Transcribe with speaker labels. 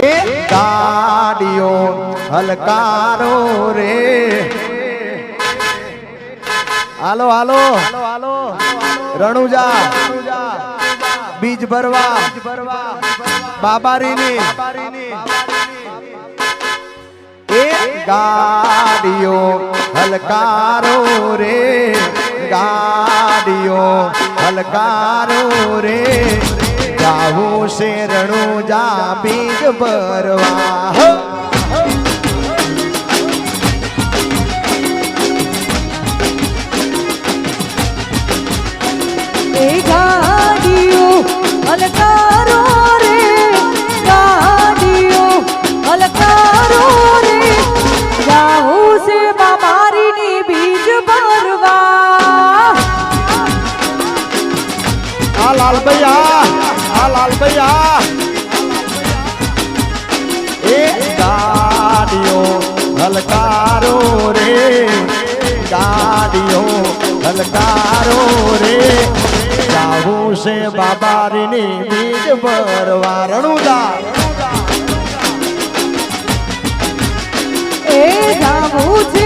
Speaker 1: એ ગાડીઓ હલકારો રે હાલો હાલો રણુજા બીજ ભરવા બાબારીની એ ગાડીઓ હલકારો રે ગાડીઓ હલકારો રે જાવું છે રણુજા બીજ ભરવા
Speaker 2: ગાડીઓ હલકારો રે ગાડીઓ હલકારો રે જાવું છે બાબારીની બીજ ભરવા
Speaker 1: આ લાલભૈયા એ ગાડીઓ હલકારો રે ગાડીઓ હલકારો રે જાવું છે બાબારીની બીજ ભરવા રણુદા
Speaker 2: એ જાવું છે